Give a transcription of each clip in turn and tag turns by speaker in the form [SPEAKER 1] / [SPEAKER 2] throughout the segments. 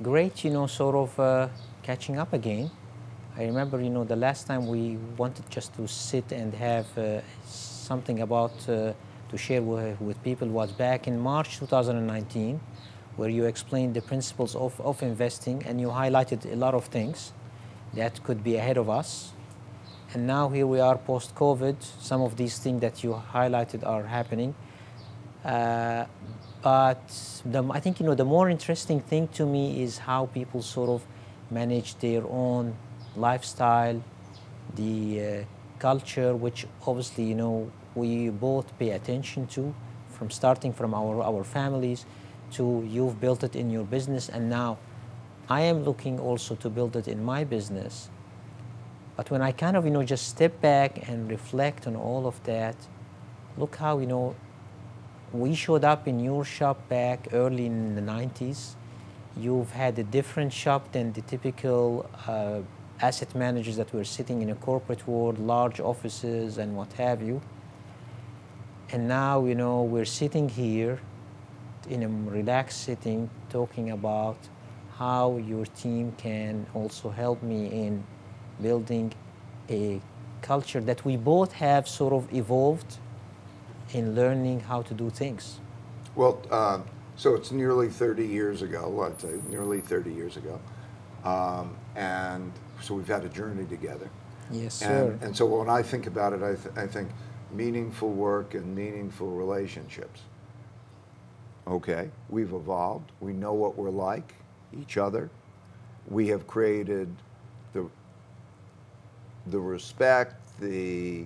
[SPEAKER 1] Great, sort of catching up again. I remember, the last time we wanted just to sit and have something about to share with people was back in March 2019, where you explained the principles of investing and you highlighted a lot of things that could be ahead of us. And now here we are post-COVID. Some of these things that you highlighted are happening. But I think, the more interesting thing to me is how people sort of manage their own lifestyle, the culture, which obviously, we both pay attention to, from starting from our families to you've built it in your business, and now I am looking also to build it in my business. But when I kind of, just step back and reflect on all of that, look how, we showed up in your shop back early in the 90s. You've had a different shop than the typical asset managers that were sitting in a corporate world, large offices and what have you. And now, we're sitting here in a relaxed sitting talking about how your team can also help me in building a culture that we both have sort of evolved in learning how to do things.
[SPEAKER 2] Well, so it's nearly 30 years ago, I'd say nearly 30 years ago. And so we've had a journey together.
[SPEAKER 1] Yes, sir.
[SPEAKER 2] And so when I think about it, I think meaningful work and meaningful relationships. Okay, we've evolved. We know what we're like, each other. We have created the respect, the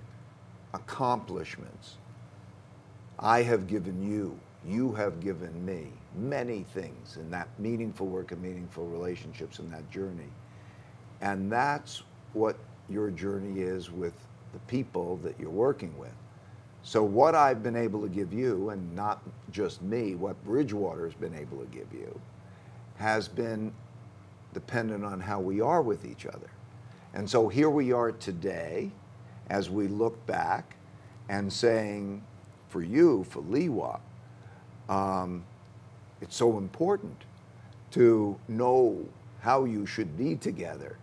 [SPEAKER 2] accomplishments. I have given you, you have given me many things in that meaningful work and meaningful relationships in that journey. And that's what your journey is with the people that you're working with. So what I've been able to give you, and not just me, what Bridgewater has been able to give you, has been dependent on how we are with each other. And so here we are today, as we look back and saying, for you, for Liwa, it's so important to know how you should be together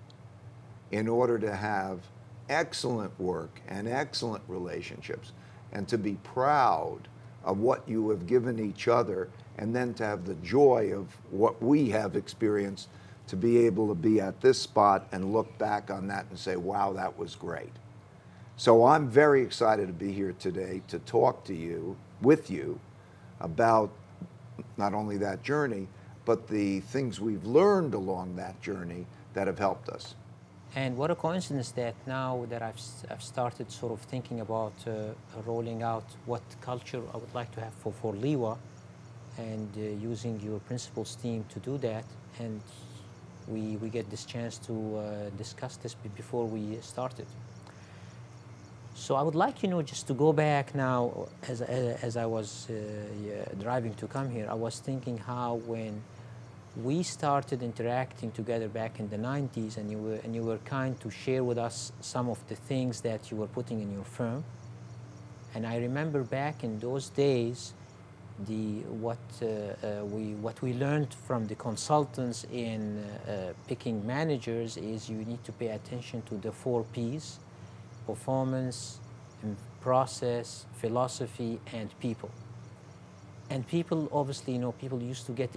[SPEAKER 2] in order to have excellent work and excellent relationships, and to be proud of what you have given each other, and then to have the joy of what we have experienced, to be able to be at this spot and look back on that and say, wow, that was great. So I'm very excited to be here today to talk to you, with you, about not only that journey, but the things we've learned along that journey that have helped us.
[SPEAKER 1] And what a coincidence that now that I've started sort of thinking about rolling out what culture I would like to have for Liwa, and using your principles team to do that, and we get this chance to discuss this before we started. So I would like, just to go back now, as I was driving to come here, I was thinking how when we started interacting together back in the 90s, and you were kind to share with us some of the things that you were putting in your firm. And I remember back in those days, what we learned from the consultants in picking managers is you need to pay attention to the 4 Ps: performance, process, philosophy, and people. And people, obviously, people used to get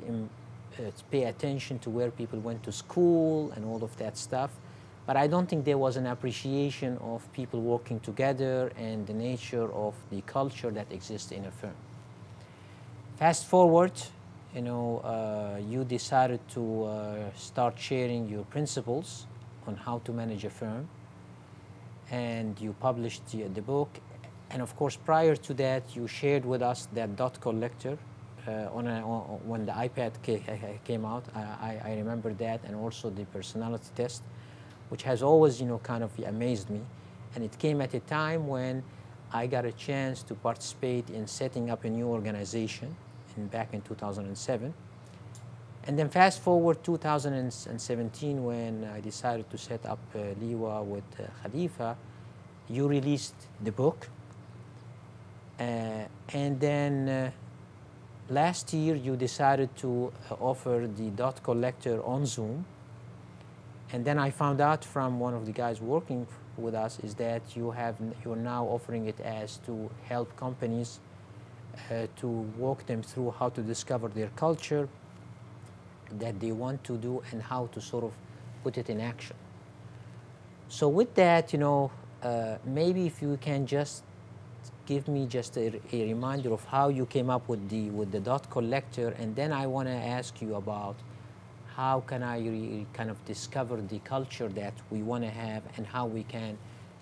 [SPEAKER 1] pay attention to where people went to school and all of that stuff. But I don't think there was an appreciation of people working together and the nature of the culture that exists in a firm. Fast forward, you decided to start sharing your principles on how to manage a firm, and you published the book. And of course, prior to that, you shared with us that dot collector when the iPad came out. I remember that, and also the personality test, which has always, kind of amazed me. And it came at a time when I got a chance to participate in setting up a new organization back in 2007. And then fast forward 2017, when I decided to set up Liwa with Khalifa, you released the book. And then last year you decided to offer the dot collector on Zoom, and then I found out from one of the guys working with us is that you're now offering it as to help companies to walk them through how to discover their culture that they want to do and how to sort of put it in action. So with that, maybe if you can just give me just a reminder of how you came up with the dot collector, and then I want to ask you about how can I kind of discover the culture that we want to have, and how we can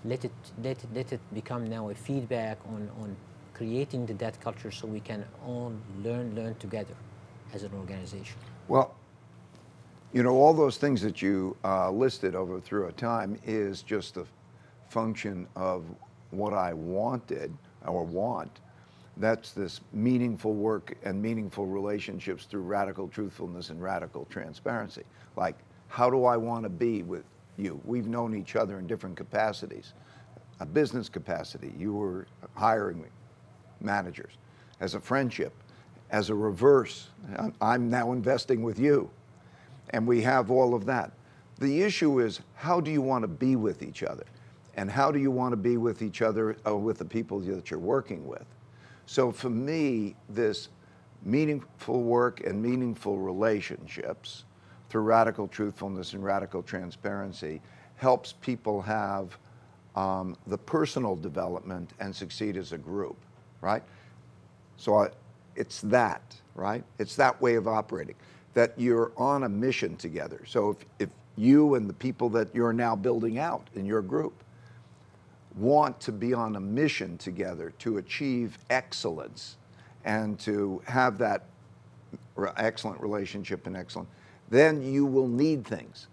[SPEAKER 1] let it become now a feedback on creating that culture, so we can all learn together as an organization.
[SPEAKER 2] Well, all those things that you listed over through a time is just a function of what I wanted or want. That's this meaningful work and meaningful relationships through radical truthfulness and radical transparency. Like, how do I want to be with you? We've known each other in different capacities. A business capacity, you were hiring me, managers. As a friendship, as a reverse, I'm now investing with you. And we have all of that. The issue is, how do you want to be with each other? And how do you want to be with each other, with the people that you're working with? So for me, this meaningful work and meaningful relationships through radical truthfulness and radical transparency helps people have the personal development and succeed as a group, right? So it's that, right? It's that way of operating, that you're on a mission together. So if you and the people that you're now building out in your group want to be on a mission together to achieve excellence and to have that excellent relationship and excellent, then you will need things.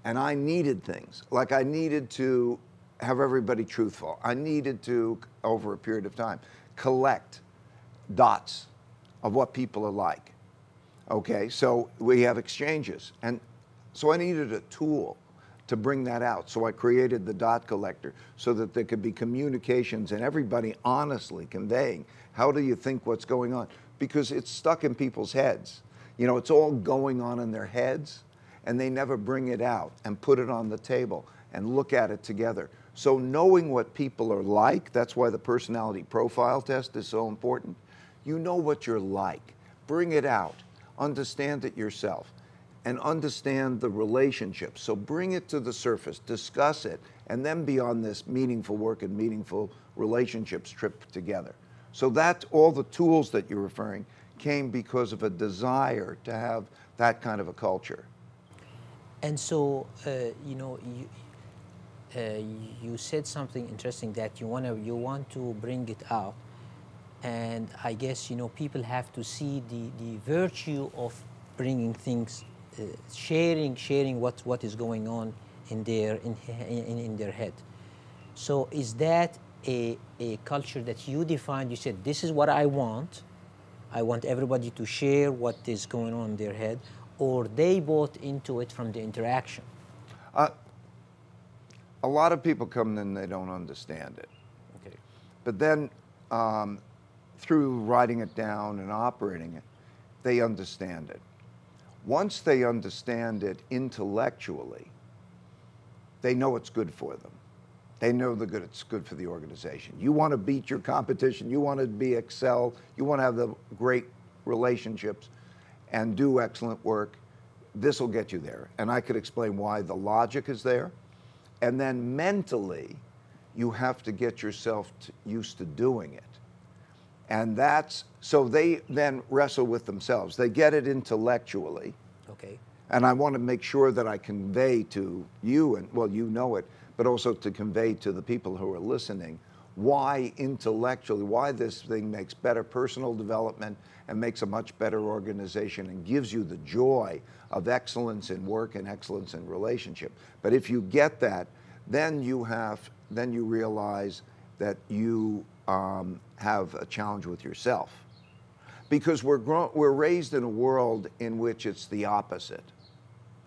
[SPEAKER 2] And I needed things. Like, I needed to have everybody truthful. I needed to, over a period of time, collect dots of what people are like. Okay, so we have exchanges. And so I needed a tool to bring that out. So I created the dot collector so that there could be communications and everybody honestly conveying, how do you think what's going on? Because it's stuck in people's heads. It's all going on in their heads, and they never bring it out and put it on the table and look at it together. So knowing what people are like, that's why the personality profile test is so important. You know what you're like. Bring it out. Understand it yourself. And understand the relationship. So bring it to the surface, discuss it, and then be on this meaningful work and meaningful relationships trip together. So that all the tools that you're referring came because of a desire to have that kind of a culture.
[SPEAKER 1] And so, you said something interesting, that you want to bring it out, and I guess people have to see the virtue of bringing things. Sharing what is going on in their head. So is that a culture that you defined? You said, this is what I want. I want everybody to share what is going on in their head, or they bought into it from the interaction?
[SPEAKER 2] A lot of people come in and they don't understand it.
[SPEAKER 1] Okay.
[SPEAKER 2] But then through writing it down and operating it, they understand it. Once they understand it intellectually, they know it's good for them. They know it's good for the organization. You want to beat your competition. You want to excel. You want to have the great relationships and do excellent work. This will get you there. And I could explain why the logic is there. And then mentally, you have to get yourself used to doing it. And so they then wrestle with themselves. They get it intellectually.
[SPEAKER 1] Okay.
[SPEAKER 2] And I want to make sure that I convey to you, and well, you know it, but also to convey to the people who are listening, why intellectually, why this thing makes better personal development and makes a much better organization and gives you the joy of excellence in work and excellence in relationship. But if you get that, then you realize that you have a challenge with yourself, because we're raised in a world in which it's the opposite.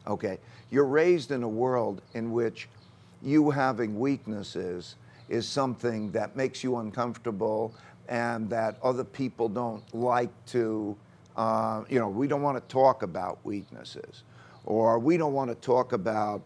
[SPEAKER 2] Okay, you're raised in a world in which you having weaknesses is something that makes you uncomfortable, and that other people don't like to You know, we don't want to talk about weaknesses, or we don't want to talk about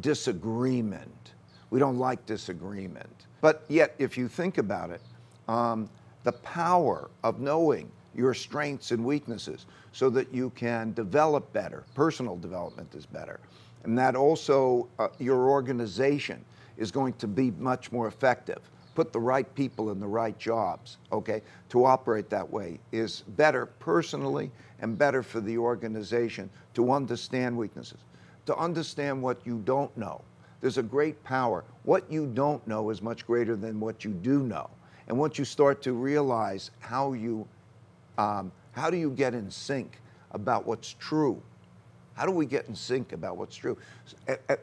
[SPEAKER 2] disagreement. We don't like disagreement. But yet, if you think about it, the power of knowing your strengths and weaknesses so that you can develop better, personal development is better, and that also your organization is going to be much more effective. Put the right people in the right jobs, okay, to operate that way is better personally and better for the organization to understand weaknesses, to understand what you don't know. There's a great power. What you don't know is much greater than what you do know. And once you start to realize how do you get in sync about what's true? How do we get in sync about what's true?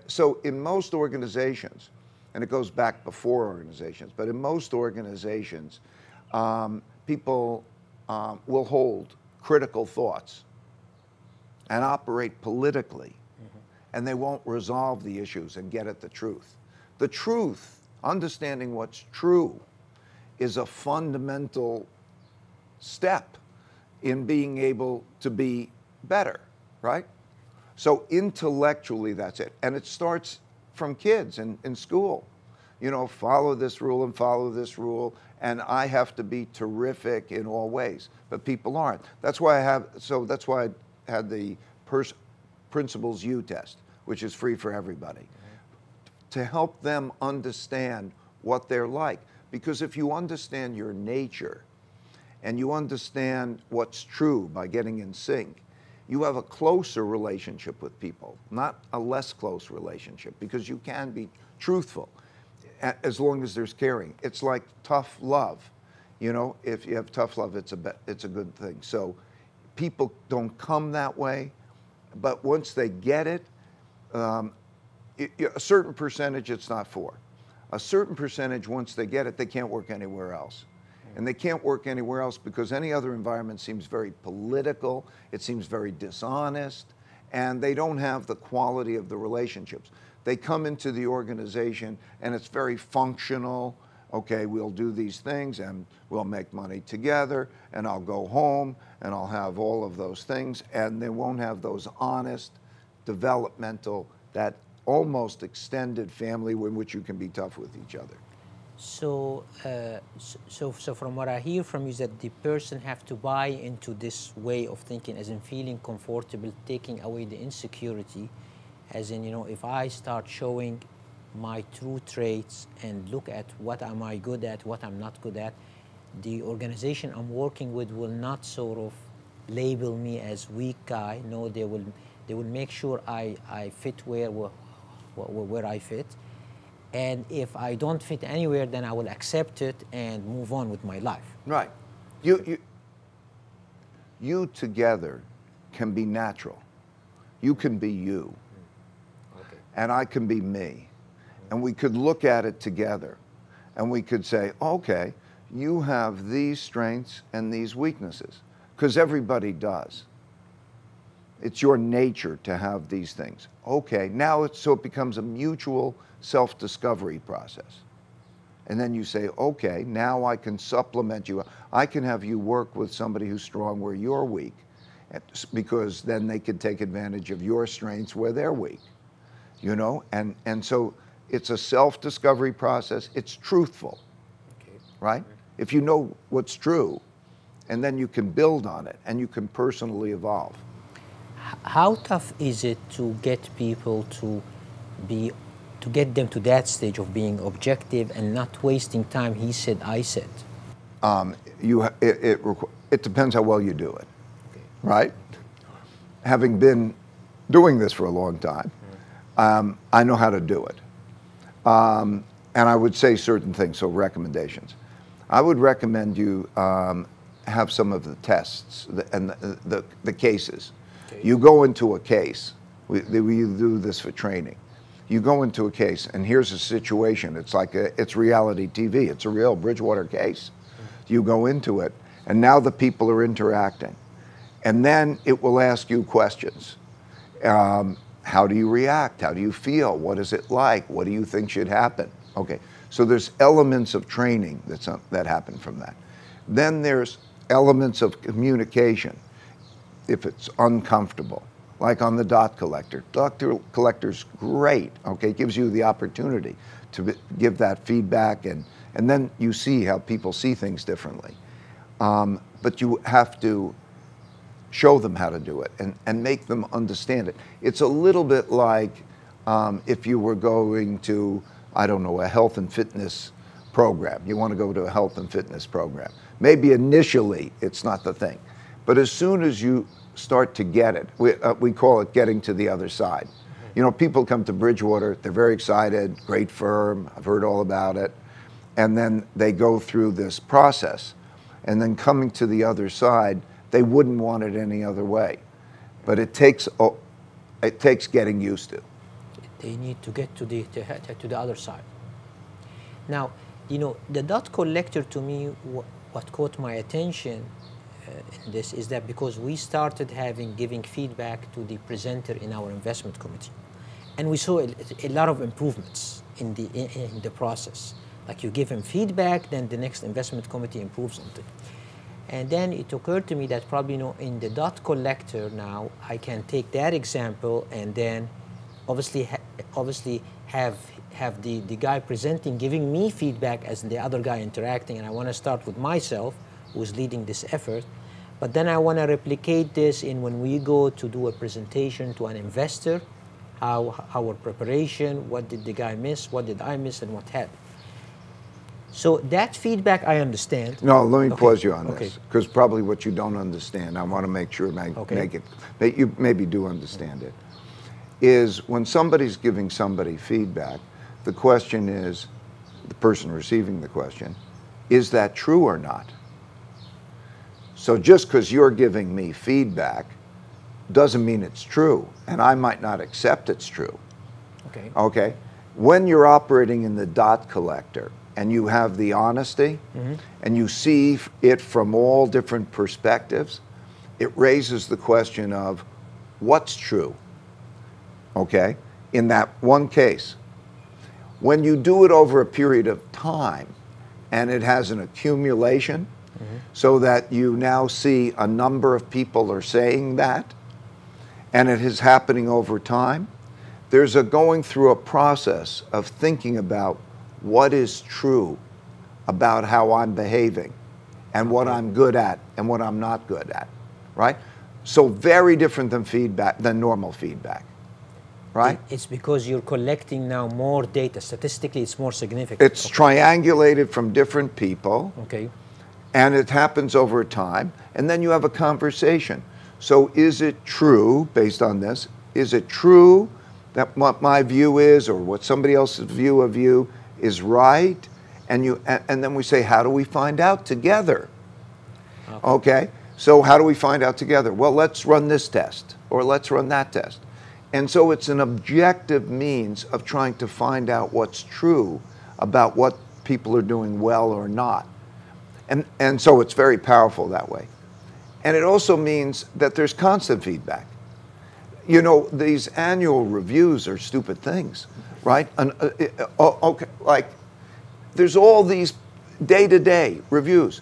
[SPEAKER 2] So in most organizations, and it goes back before organizations, but in most organizations, people will hold critical thoughts and operate politically, and they won't resolve the issues and get at the truth. The truth, understanding what's true, is a fundamental step in being able to be better, right? So intellectually, that's it. And it starts from kids in school. You know, follow this rule and follow this rule, and I have to be terrific in all ways. But people aren't. That's why that's why I had the PrinciplesYou test, which is free for everybody, to help them understand what they're like. Because if you understand your nature and you understand what's true by getting in sync, you have a closer relationship with people, not a less close relationship, because you can be truthful as long as there's caring. It's like tough love. You know, if you have tough love, it's a good thing. So people don't come that way, but once they get it, a certain percentage it's not for. A certain percentage, once they get it, they can't work anywhere else. And they can't work anywhere else because any other environment seems very political, it seems very dishonest, and they don't have the quality of the relationships. They come into the organization and it's very functional. Okay, we'll do these things and we'll make money together, and I'll go home and I'll have all of those things, and they won't have those honest, developmental, that almost extended family in which you can be tough with each other.
[SPEAKER 1] So, so from what I hear from you is that the person have to buy into this way of thinking, as in feeling comfortable, taking away the insecurity, as in, you know, if I start showing my true traits and look at what am I good at, what I'm not good at, the organization I'm working with will not sort of label me as weak guy. No, they will make sure I fit where I fit. And if I don't fit anywhere, then I will accept it and move on with my life.
[SPEAKER 2] Right. You together can be natural. You can be you. Okay. And I can be me. And we could look at it together. And we could say, okay, you have these strengths and these weaknesses. Because everybody does. It's your nature to have these things. Okay, now so it becomes a mutual self-discovery process. And then you say, okay, now I can supplement you. I can have you work with somebody who's strong where you're weak, because then they can take advantage of your strengths where they're weak. You know, and so it's a self-discovery process. It's truthful, okay, right? If you know what's true, and then you can build on it, and you can personally evolve.
[SPEAKER 1] How tough is it to get people to get them to that stage of being objective and not wasting time? He said, I said.
[SPEAKER 2] It depends how well you do it, okay, right? Having been doing this for a long time, I know how to do it. And I would say certain things, so recommendations. I would recommend you have some of the tests and the cases. Okay. You go into a case, we do this for training. You go into a case, and here's a situation. It's like it's reality TV. It's a real Bridgewater case. You go into it, and now the people are interacting. And then it will ask you questions. How do you react? How do you feel? What is it like? What do you think should happen? Okay, so there's elements of training that happen from that. Then there's elements of communication, if it's uncomfortable, like on the dot collector. Dot collector's great, okay? It gives you the opportunity to give that feedback, and then you see how people see things differently. But you have to show them how to do it and make them understand it. It's a little bit like if you were going to, I don't know, a health and fitness program. You want to go to a health and fitness program. Maybe initially it's not the thing, but as soon as you start to get it, we call it getting to the other side. You know, people come to Bridgewater, they're very excited, great firm, I've heard all about it, and then they go through this process, and then coming to the other side, they wouldn't want it any other way. But it takes getting used to.
[SPEAKER 1] They need to get to the other side. Now, you know, the dot collector, to me, what caught my attention in this is that because we started giving feedback to the presenter in our investment committee, and we saw a lot of improvements in the process. Like you give him feedback, then the next investment committee improves on it. And then it occurred to me that probably, you know, in the dot collector now, I can take that example and then obviously have the guy presenting giving me feedback as the other guy interacting, and I want to start with myself, who's leading this effort. But then I want to replicate this in when we go to do a presentation to an investor, how our preparation, what did the guy miss, what did I miss, and what have you. So that feedback I understand.
[SPEAKER 2] No, let me pause you on this, because probably what you don't understand, I want to make sure you maybe do understand it, is when somebody's giving somebody feedback, the question is, the person receiving the question, is that true or not? So just because you're giving me feedback doesn't mean it's true, and I might not accept it's true. Okay? When you're operating in the dot collector, and you have the honesty, and you see it from all different perspectives, it raises the question of what's true, okay, in that one case. When you do it over a period of time, and it has an accumulation, so that you now see a number of people are saying that, and it is happening over time, there's a going through a process of thinking about what is true about how I'm behaving and what I'm good at and what I'm not good at, right? So very different than normal feedback, right?
[SPEAKER 1] It's because you're collecting now more data. Statistically, it's more significant.
[SPEAKER 2] It's triangulated from different people.
[SPEAKER 1] Okay.
[SPEAKER 2] And it happens over time, and then you have a conversation. So is it true, based on this, is it true that what my view is or what somebody else's view of you is right? And then we say, how do we find out together? Okay, so how do we find out together? Well, let's run this test, or let's run that test. And so it's an objective means of trying to find out what's true about what people are doing well or not. And so it's very powerful that way. And it also means that there's constant feedback. You know, these annual reviews are stupid things, right? Okay, like there's all these day-to-day reviews.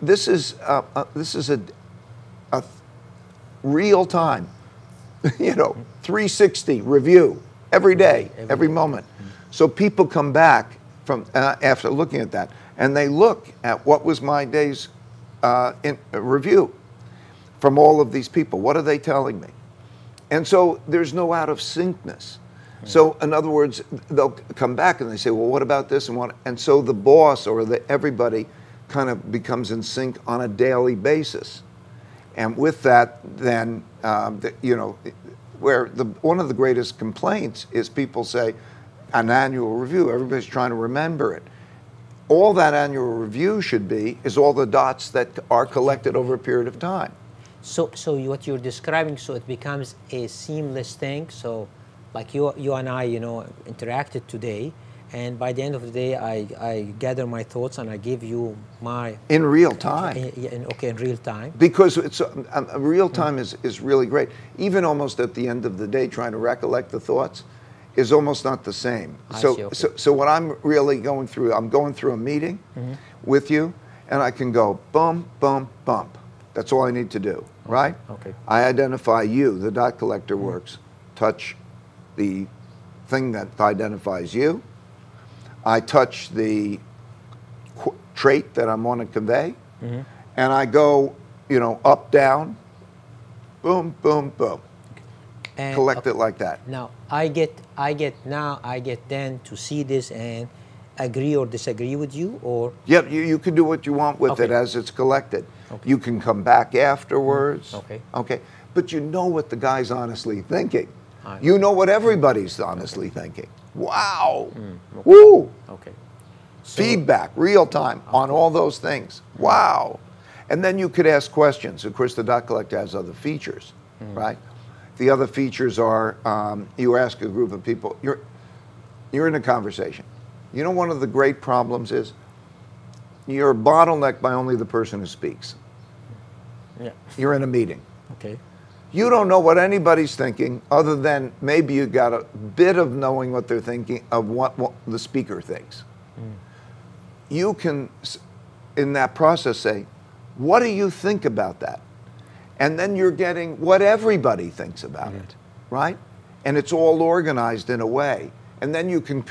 [SPEAKER 2] This is a real time, you know, 360 review every day, every moment. So people come back from after looking at that, and they look at what was my day's review from all of these people. What are they telling me? And so there's no out of syncness. So in other words, they'll come back and they say, well, what about this and what? And so the boss or everybody kind of becomes in sync on a daily basis. And with that, then, you know, where one of the greatest complaints is people say, an annual review, everybody's trying to remember it. All that annual review should be is all the dots that are collected over a period of time.
[SPEAKER 1] So what you're describing, so it becomes a seamless thing. So like you and I, you know, interacted today, and by the end of the day, I gather my thoughts and I give you my...
[SPEAKER 2] In real time.
[SPEAKER 1] In real time.
[SPEAKER 2] Because it's real time is really great. Even almost at the end of the day, trying to recollect the thoughts is almost not the same. So what I'm really going through, I'm going through a meeting with you, and I can go bump, bump, bump. That's all I need to do, right?
[SPEAKER 1] Okay.
[SPEAKER 2] I identify you. The dot collector works. Touch the thing that identifies you. I touch the trait that I want to convey, and I go, you know, up, down, boom, boom, boom.
[SPEAKER 1] And
[SPEAKER 2] collect it like that.
[SPEAKER 1] Now I get then to see this and agree or disagree with you, or
[SPEAKER 2] Yep, you can do what you want with
[SPEAKER 1] Okay.
[SPEAKER 2] it as it's collected.
[SPEAKER 1] Okay.
[SPEAKER 2] You can come back afterwards.
[SPEAKER 1] Okay.
[SPEAKER 2] Okay. But you know what the guy's honestly thinking.
[SPEAKER 1] I-
[SPEAKER 2] You know what everybody's honestly thinking. Wow. Woo.
[SPEAKER 1] okay. So,
[SPEAKER 2] Feedback, real time on all those things. Wow. And then you could ask questions. Of course, the dot collector has other features, right? The other features are you ask a group of people, you're in a conversation. You know, one of the great problems is you're bottlenecked by only the person who speaks.
[SPEAKER 1] Yeah.
[SPEAKER 2] You're in a meeting.
[SPEAKER 1] Okay.
[SPEAKER 2] You don't know what anybody's thinking other than maybe you got a bit of knowing what they're thinking of what the speaker thinks. You can, in that process, say, what do you think about that? And then you're getting what everybody thinks about it, right? And it's all organized in a way. And then you can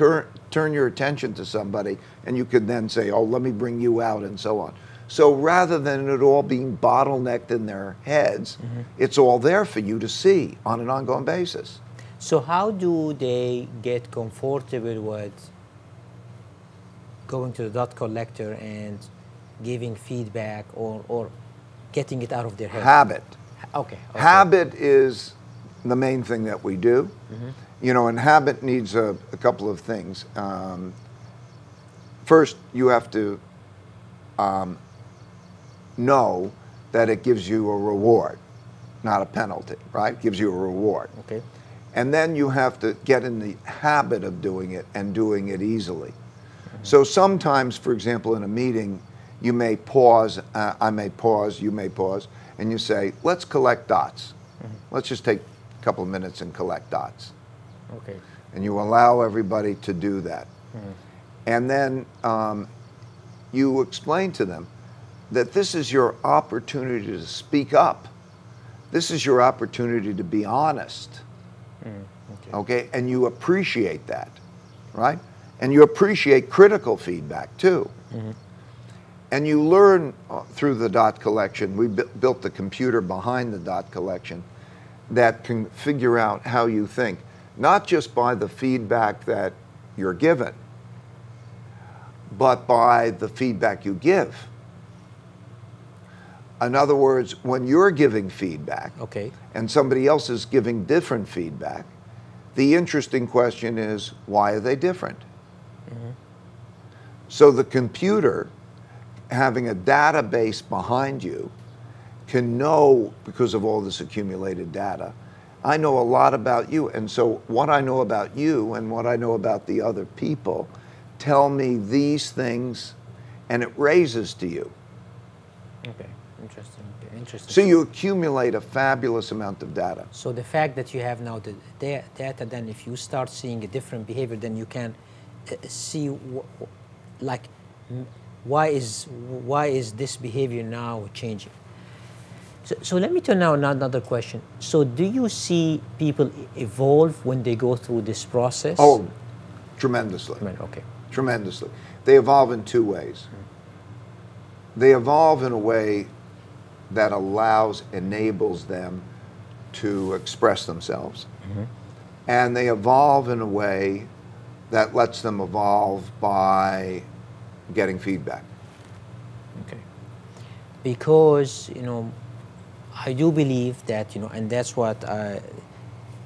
[SPEAKER 2] turn your attention to somebody and you could then say, oh, let me bring you out and so on. So rather than it all being bottlenecked in their heads, it's all there for you to see on an ongoing basis.
[SPEAKER 1] So how do they get comfortable with going to the dot collector and giving feedback or getting it out of their head?
[SPEAKER 2] Habit.
[SPEAKER 1] Okay.
[SPEAKER 2] Habit is the main thing that we do. You know, and habit needs a couple of things. First, you have to know that it gives you a reward, not a penalty, right? It gives you a reward.
[SPEAKER 1] Okay.
[SPEAKER 2] And then you have to get in the habit of doing it and doing it easily. So sometimes, for example, in a meeting, you may pause, I may pause, you may pause, and you say, let's collect dots. Let's just take a couple of minutes and collect dots.
[SPEAKER 1] Okay.
[SPEAKER 2] And you allow everybody to do that. And then you explain to them that this is your opportunity to speak up. This is your opportunity to be honest. Okay? And you appreciate that, right? And you appreciate critical feedback too. And you learn through the dot collection. We built the computer behind the dot collection that can figure out how you think, not just by the feedback that you're given, but by the feedback you give. In other words, when you're giving feedback
[SPEAKER 1] Okay.
[SPEAKER 2] and somebody else is giving different feedback, the interesting question is, why are they different? So the computer, having a database behind you, can know, because of all this accumulated data, I know a lot about you, and so what I know about you and what I know about the other people tell me these things, and it raises to you.
[SPEAKER 1] Okay. Interesting. Okay. Interesting.
[SPEAKER 2] So you accumulate a fabulous amount of data.
[SPEAKER 1] So the fact that you have now the data, then if you start seeing a different behavior, then you can see why is this behavior now changing? So let me turn now another question. So do you see people evolve when they go through this process?
[SPEAKER 2] Oh, tremendously.
[SPEAKER 1] Okay.
[SPEAKER 2] Tremendously. They evolve in two ways. They evolve in a way that enables them to express themselves. And they evolve in a way that lets them evolve by getting feedback.
[SPEAKER 1] Okay. Because, you know, I do believe that, you know, and that's what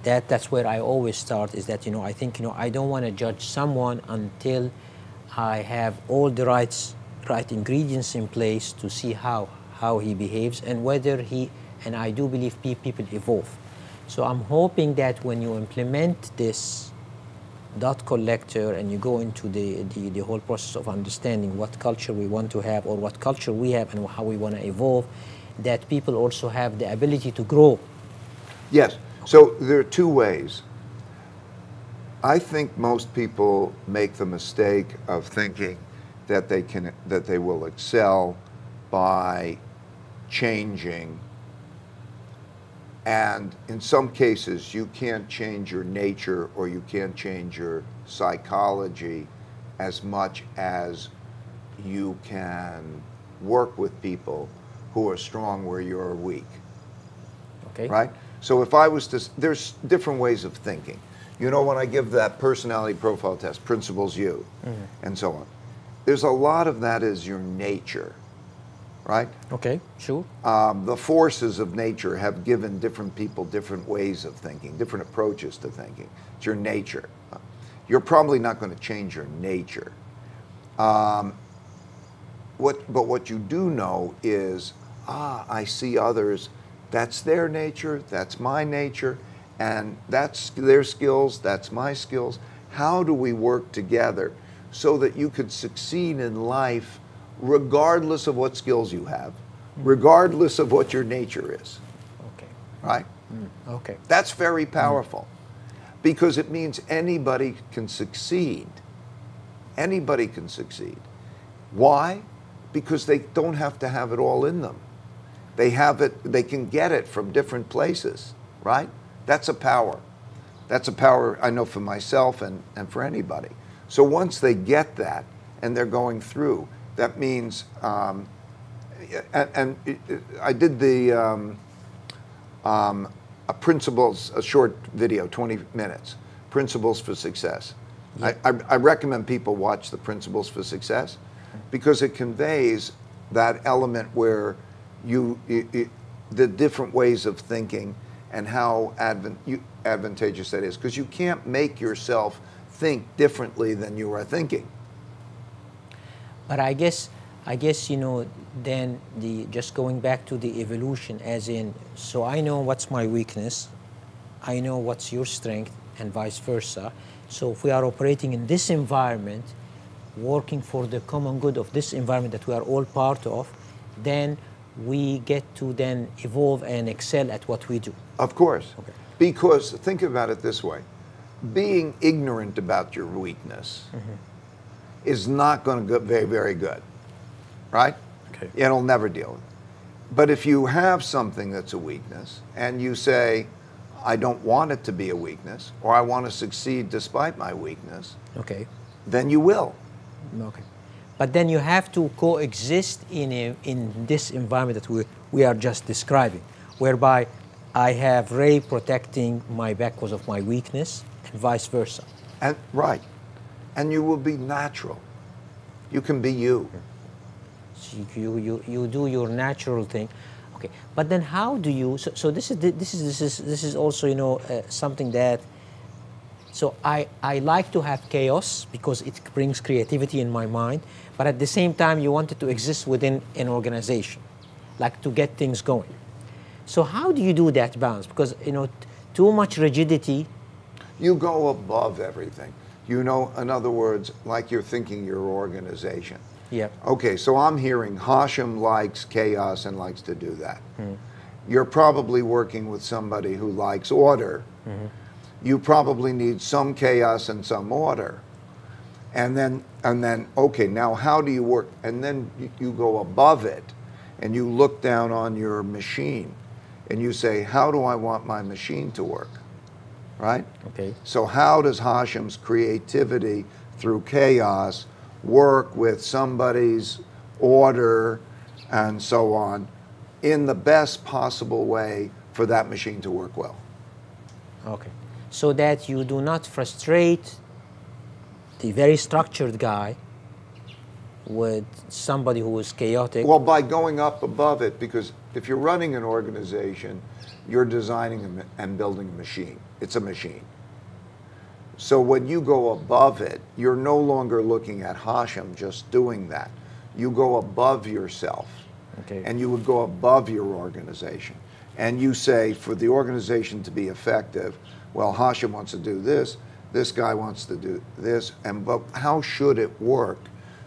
[SPEAKER 1] that's where I always start, is that, you know, I think, you know, I don't want to judge someone until I have all the right ingredients in place to see how he behaves and whether and I do believe people evolve. So I'm hoping that when you implement this dot collector and you go into the whole process of understanding what culture we want to have or what culture we have and how we want to evolve, that people also have the ability to grow.
[SPEAKER 2] Yes. So there are two ways. I think most people make the mistake of thinking that they will excel by changing. And in some cases, you can't change your nature or you can't change your psychology as much as you can work with people who are strong where you're weak.
[SPEAKER 1] Okay.
[SPEAKER 2] Right? So if I was to, there's different ways of thinking. You know, when I give that personality profile test, PrinciplesYou, and so on, there's a lot of that is your nature, right?
[SPEAKER 1] Okay, sure.
[SPEAKER 2] The forces of nature have given different people different ways of thinking, different approaches to thinking. It's your nature. You're probably not going to change your nature. But what you do know is, I see others, that's their nature, that's my nature, and that's their skills, that's my skills. How do we work together so that you could succeed in life regardless of what skills you have, regardless of what your nature is?
[SPEAKER 1] Okay.
[SPEAKER 2] Right?
[SPEAKER 1] Okay.
[SPEAKER 2] That's very powerful because it means anybody can succeed. Anybody can succeed. Why? Because they don't have to have it all in them. They have it, they can get it from different places, right? That's a power. That's a power I know for myself and for anybody. So once they get that and they're going through, that means, I did the a short video, 20 minutes, Principles for Success. Yeah. I recommend people watch the Principles for Success because it conveys that element where the different ways of thinking and how advantageous that is, because you can't make yourself think differently than you are thinking.
[SPEAKER 1] But I guess you know, then just going back to the evolution, as in, so I know what's my weakness, I know what's your strength, and vice versa. So if we are operating in this environment, working for the common good of this environment that we are all part of, then we get to then evolve and excel at what we do.
[SPEAKER 2] Of course.
[SPEAKER 1] Okay.
[SPEAKER 2] Because think about it this way. Being ignorant about your weakness is not going to go very, very good. Right?
[SPEAKER 1] Okay.
[SPEAKER 2] It'll never deal with it. But if you have something that's a weakness and you say, I don't want it to be a weakness, or I want to succeed despite my weakness,
[SPEAKER 1] okay,
[SPEAKER 2] then you will.
[SPEAKER 1] Okay. But then you have to coexist in this environment that we are just describing, whereby I have Ray protecting my back because of my weakness, and vice versa.
[SPEAKER 2] And right. And you will be natural. You can be you.
[SPEAKER 1] So you do your natural thing. Okay. But then how do you, so this is also, you know, something that, so I like to have chaos because it brings creativity in my mind, but at the same time you want it to exist within an organization, like to get things going. So how do you do that balance? Because, you know, too much rigidity.
[SPEAKER 2] You go above everything. You know, in other words, like you're thinking your organization.
[SPEAKER 1] Yeah.
[SPEAKER 2] Okay, so I'm hearing Hashim likes chaos and likes to do that. You're probably working with somebody who likes order. You probably need some chaos and some order. And then, okay, now how do you work? And then you go above it and you look down on your machine and you say, how do I want my machine to work? Right?
[SPEAKER 1] Okay.
[SPEAKER 2] So how does Hashim's creativity through chaos work with somebody's order and so on in the best possible way for that machine to work well?
[SPEAKER 1] Okay. So that you do not frustrate the very structured guy with somebody who is chaotic.
[SPEAKER 2] Well, by going up above it, because if you're running an organization, you're designing and building a machine. It's a machine. So when you go above it, you're no longer looking at Hashim just doing that. You go above yourself.
[SPEAKER 1] Okay.
[SPEAKER 2] And you would go above your organization. And you say, for the organization to be effective, well, Hashim wants to do this, this guy wants to do this, but how should it work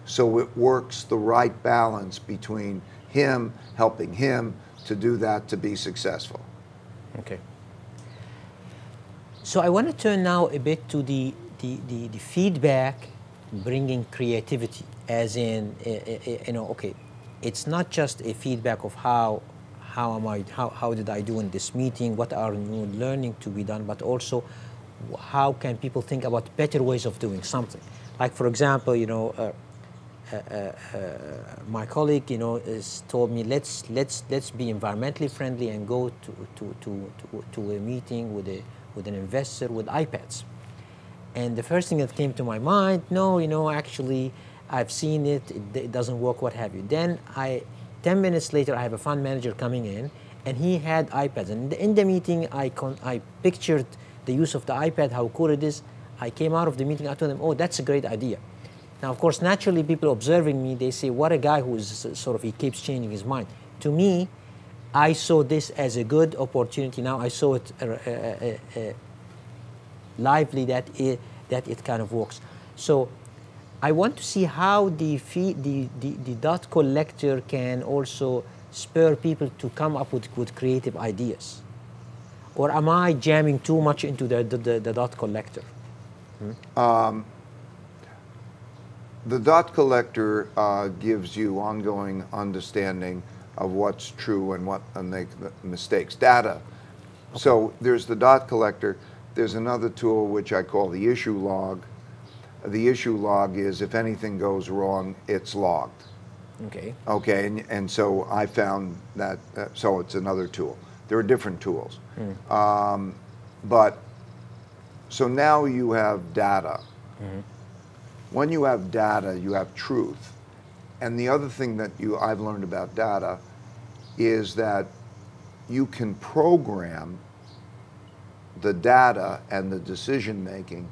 [SPEAKER 2] so it works the right balance between him, helping him to do that to be successful?
[SPEAKER 1] Okay. So I want to turn now a bit to the feedback bringing creativity, as in, you know, okay, it's not just a feedback of how did I do in this meeting, what are new learning to be done, but also how can people think about better ways of doing something. Like, for example, you know, my colleague, you know, told me let's be environmentally friendly and go to a meeting with an investor with iPads. And the first thing that came to my mind, no, you know, actually I've seen it, it doesn't work, what have you. Then 10 minutes later, I have a fund manager coming in, and he had iPads. And in the meeting, I pictured the use of the iPad, how cool it is. I came out of the meeting, I told them, oh, that's a great idea. Now, of course, naturally, people observing me, they say, what a guy who is sort of, he keeps changing his mind. To me, I saw this as a good opportunity. Now I saw it lively that it kind of works. So I want to see how the dot collector can also spur people to come up with creative ideas. Or am I jamming too much into the dot collector?
[SPEAKER 2] The dot collector gives you ongoing understanding of what's true and what make mistakes. Data. Okay. So there's the dot collector. There's another tool which I call the issue log. The issue log is if anything goes wrong, it's logged.
[SPEAKER 1] Okay.
[SPEAKER 2] Okay, and so I found that, so it's another tool. There are different tools. But, so now you have data. Mm-hmm. When you have data, you have truth. And the other thing that I've learned about data is that you can program the data and the decision making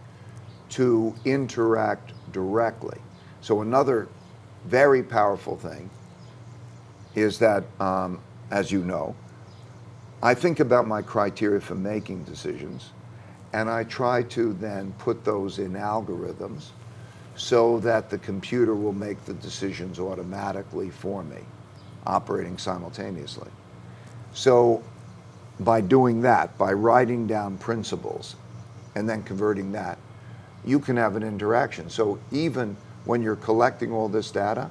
[SPEAKER 2] to interact directly. So another very powerful thing is that, as you know, I think about my criteria for making decisions, and I try to then put those in algorithms so that the computer will make the decisions automatically for me, operating simultaneously. So by doing that, by writing down principles and then converting that, you can have an interaction. So even when you're collecting all this data,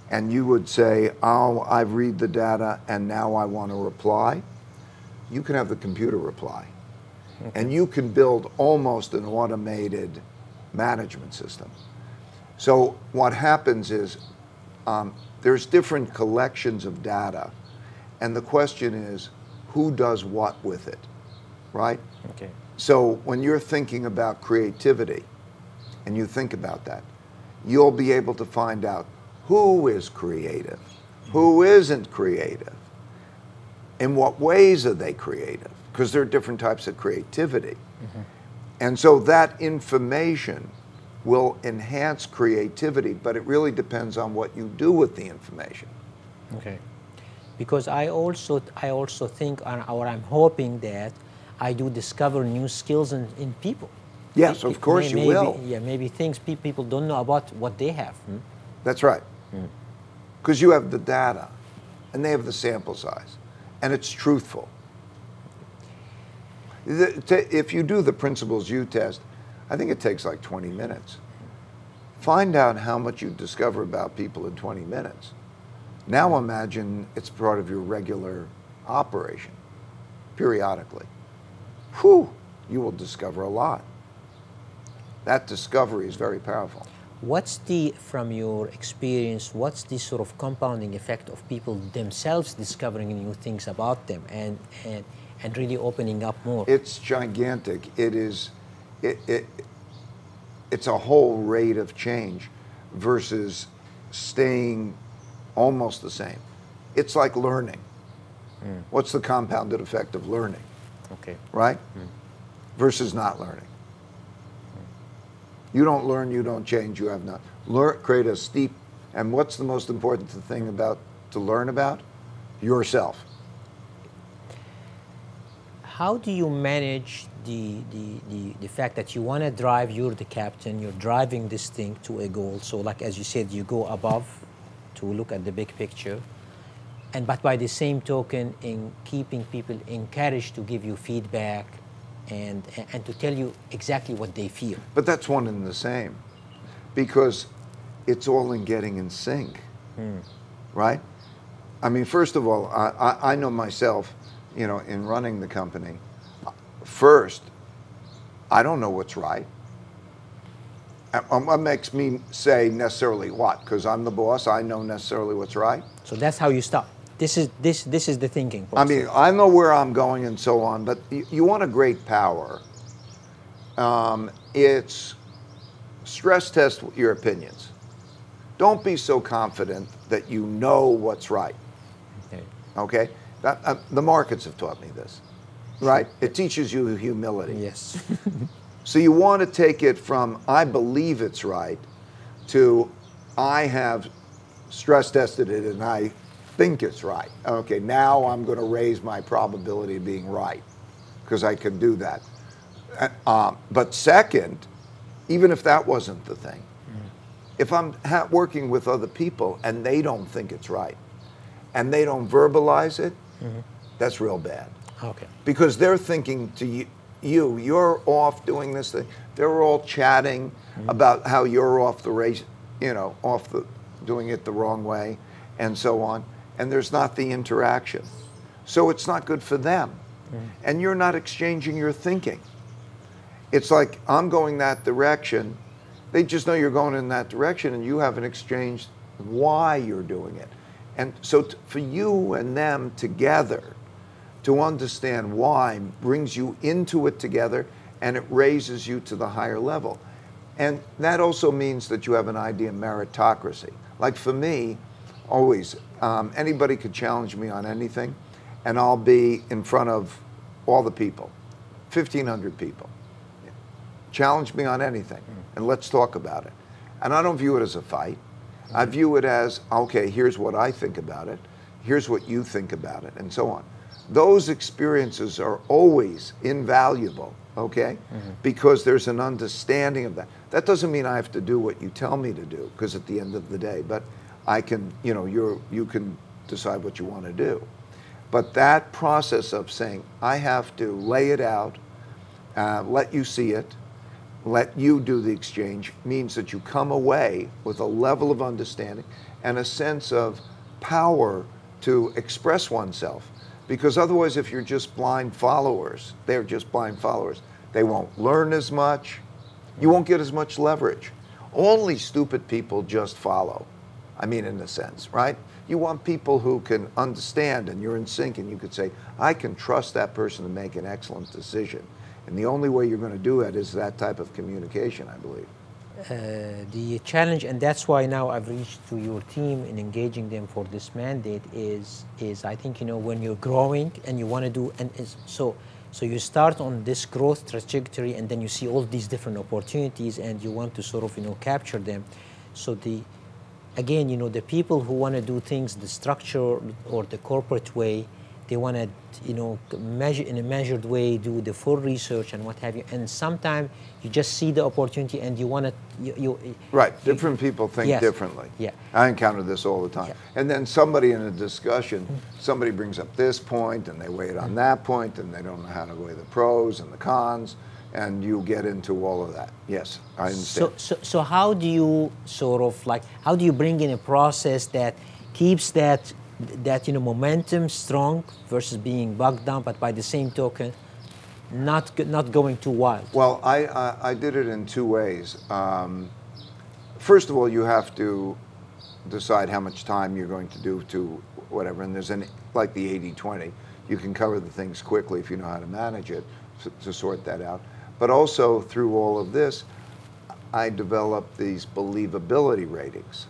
[SPEAKER 2] and you would say, oh, I read the data and now I want to reply, you can have the computer reply. Okay. And you can build almost an automated management system. So what happens is there's different collections of data, and the question is, who does what with it, right?
[SPEAKER 1] Okay.
[SPEAKER 2] So when you're thinking about creativity, and you think about that, you'll be able to find out who is creative, who isn't creative, in what ways are they creative, because there are different types of creativity. Mm-hmm. And so that information will enhance creativity, but it really depends on what you do with the information.
[SPEAKER 1] Okay. Because I also think, or I'm hoping that I do discover new skills in people.
[SPEAKER 2] Yes, of course you will.
[SPEAKER 1] Yeah, maybe things people don't know about what they have.
[SPEAKER 2] That's right. Because you have the data, and they have the sample size, and it's truthful. If you do the PrinciplesYou test, I think it takes like 20 minutes. Find out how much you discover about people in 20 minutes. Now imagine it's part of your regular operation, periodically. Whew, you will discover a lot. That discovery is very powerful.
[SPEAKER 1] From your experience, what's the sort of compounding effect of people themselves discovering new things about them and really opening up more?
[SPEAKER 2] It's gigantic. It's a whole rate of change versus staying almost the same. It's like learning. What's the compounded effect of learning?
[SPEAKER 1] Okay.
[SPEAKER 2] Right? Versus not learning. You don't learn, you don't change, you have not. Create a steep, and what's the most important thing to learn about? Yourself.
[SPEAKER 1] How do you manage the fact that you want to drive, you're the captain, you're driving this thing to a goal, so like as you said, you go above to look at the big picture, but by the same token, in keeping people encouraged to give you feedback and to tell you exactly what they feel.
[SPEAKER 2] But that's one and the same, because it's all in getting in sync, right? I mean, first of all, I know myself, you know, in running the company, first, I don't know what's right. What makes me say necessarily what? Because I'm the boss, I know necessarily what's right.
[SPEAKER 1] So that's how you start. This is the thinking process.
[SPEAKER 2] I mean, I know where I'm going and so on, but you want a great power. It's stress test your opinions. Don't be so confident that you know what's right. Okay? The markets have taught me this, right? It teaches you humility.
[SPEAKER 1] Yes.
[SPEAKER 2] So you want to take it from I believe it's right to I have stress tested it and I think it's right. Okay, now I'm going to raise my probability of being right because I can do that. But second, even if that wasn't the thing, if I'm working with other people and they don't think it's right and they don't verbalize it, that's real bad.
[SPEAKER 1] Okay.
[SPEAKER 2] Because they're thinking to you're off doing this thing. They're all chatting about how you're off the race, you know, doing it the wrong way and so on. And there's not the interaction. So it's not good for them. And you're not exchanging your thinking. It's like, I'm going that direction. They just know you're going in that direction and you haven't exchanged why you're doing it. And so for you and them together to understand why brings you into it together and it raises you to the higher level. And that also means that you have an idea of meritocracy. Like for me, always, anybody could challenge me on anything and I'll be in front of all the people, 1,500 people. Challenge me on anything and let's talk about it. And I don't view it as a fight. I view it as, okay, here's what I think about it. Here's what you think about it, and so on. Those experiences are always invaluable, okay? Because there's an understanding of that. That doesn't mean I have to do what you tell me to do, because at the end of the day, but I can, you know, you can decide what you want to do. But that process of saying, I have to lay it out, let you see it, let you do the exchange, means that you come away with a level of understanding and a sense of power to express oneself. Because otherwise, if you're just blind followers, they're just blind followers, they won't learn as much, you won't get as much leverage. Only stupid people just follow, I mean, in a sense, right? You want people who can understand and you're in sync and you could say, I can trust that person to make an excellent decision. And the only way you're going to do it is that type of communication, I believe.
[SPEAKER 1] The challenge, and that's why now I've reached to your team in engaging them for this mandate, is I think, you know, when you're growing and you want to do, and so you start on this growth trajectory and then you see all these different opportunities and you want to sort of, you know, capture them. So again, you know, the people who want to do things the structure or the corporate way, they want to, you know, measure in a measured way, do the full research and what have you. And sometimes you just see the opportunity and you want to,
[SPEAKER 2] right, different people think differently.
[SPEAKER 1] Yeah.
[SPEAKER 2] I encounter this all the time. Yeah. And then somebody in a discussion, somebody brings up this point and they weigh it on that point and they don't know how to weigh the pros and the cons, and you get into all of that. Yes, I understand.
[SPEAKER 1] So how do you sort of like, how do you bring in a process that keeps that you know, momentum strong versus being bogged down, but by the same token, not going too wild?
[SPEAKER 2] Well, I did it in two ways. First of all, you have to decide how much time you're going to do to whatever, and there's like the 80-20. You can cover the things quickly if you know how to manage it, to sort that out. But also through all of this, I developed these believability ratings.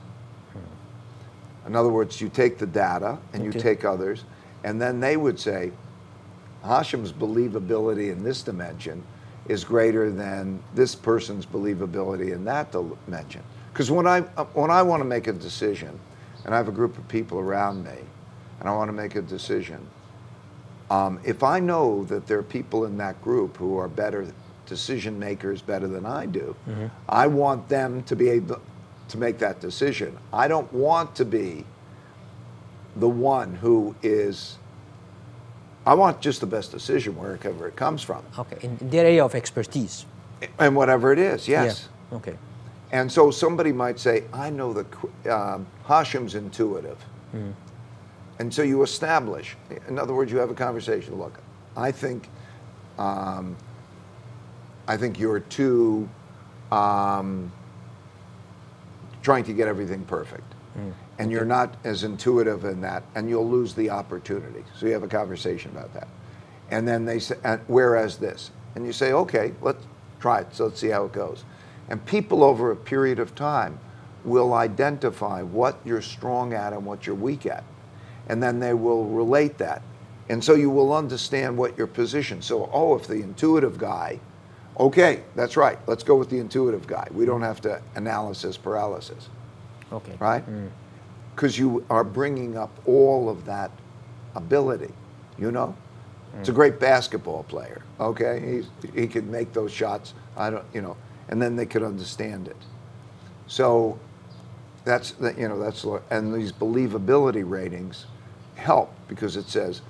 [SPEAKER 2] In other words, you take the data and you take others, and then they would say, Hashim's believability in this dimension is greater than this person's believability in that dimension. Because when I want to make a decision, and I have a group of people around me, and I want to make a decision, if I know that there are people in that group who are better decision makers, better than I do, I want them to be able to make that decision. I don't want to be the one who is, I want just the best decision wherever it comes from.
[SPEAKER 1] Okay, in their area of expertise.
[SPEAKER 2] And whatever it is, yes.
[SPEAKER 1] Yeah. Okay.
[SPEAKER 2] And so somebody might say, I know that Hashim's intuitive. And so you establish, in other words, you have a conversation. Look, I think you're too trying to get everything perfect. And you're not as intuitive in that, and you'll lose the opportunity. So you have a conversation about that. And then they say, whereas this. And you say, okay, let's try it, so let's see how it goes. And people over a period of time will identify what you're strong at and what you're weak at. And then they will relate that. And so you will understand what your position. So, oh, if the intuitive guy, okay, that's right, let's go with the intuitive guy. We don't have to analysis paralysis.
[SPEAKER 1] Okay.
[SPEAKER 2] Right? Because you are bringing up all of that ability, you know? It's a great basketball player, okay? He could make those shots, and then they could understand it. So that's, and these believability ratings help because it says,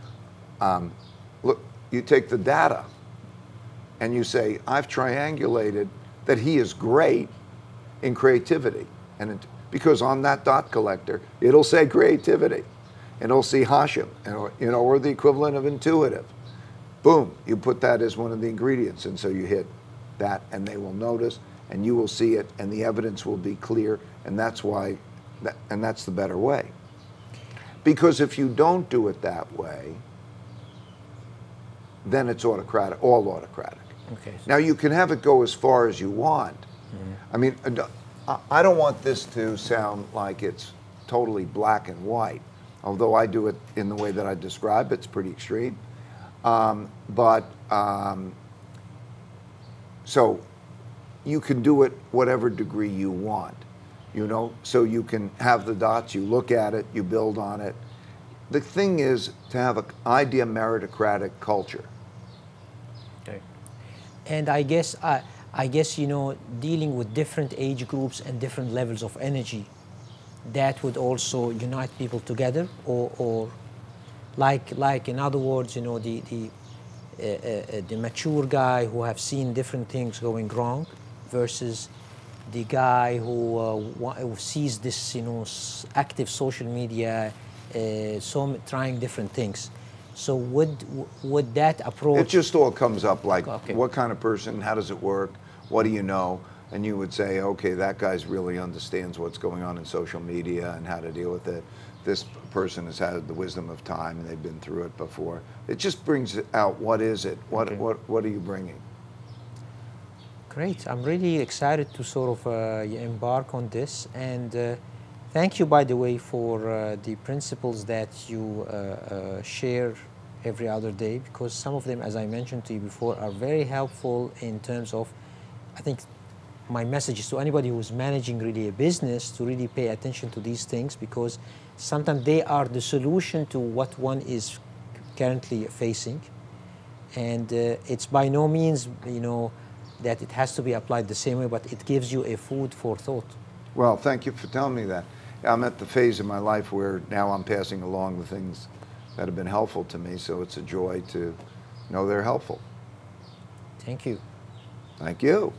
[SPEAKER 2] look, you take the data and you say, I've triangulated that he is great in creativity. Because on that dot collector, it'll say creativity. And it'll see Hashim, or the equivalent of intuitive. Boom, you put that as one of the ingredients, and so you hit that, and they will notice, and you will see it, and the evidence will be clear, and that's why, and that's the better way. Because if you don't do it that way, then it's autocratic, all autocratic.
[SPEAKER 1] Okay.
[SPEAKER 2] Now you can have it go as far as you want. I mean, I don't want this to sound like it's totally black and white. Although I do it in the way that I describe, it's pretty extreme. So you can do it whatever degree you want, so you can have the dots, you look at it, you build on it. The thing is to have an idea meritocratic culture.
[SPEAKER 1] Okay. And I guess, dealing with different age groups and different levels of energy, that would also unite people together, or like in other words, the mature guy who have seen different things going wrong versus the guy who sees this, active social media, trying different things. So would that approach?
[SPEAKER 2] It just all comes up like,
[SPEAKER 1] okay,
[SPEAKER 2] what kind of person, how does it work, what do you know? And you would say, okay, that guy really understands what's going on in social media and how to deal with it. This person has had the wisdom of time and they've been through it before. It just brings out what is it, what are you bringing?
[SPEAKER 1] Great, I'm really excited to sort of embark on this, and thank you, by the way, for the principles that you share every other day, because some of them, as I mentioned to you before, are very helpful in terms of, I think, my message is to anybody who's managing really a business to really pay attention to these things, because sometimes they are the solution to what one is currently facing. And it's by no means, that it has to be applied the same way, but it gives you a food for thought.
[SPEAKER 2] Well, thank you for telling me that. I'm at the phase in my life where now I'm passing along the things that have been helpful to me, so it's a joy to know they're helpful.
[SPEAKER 1] Thank you.
[SPEAKER 2] Thank you.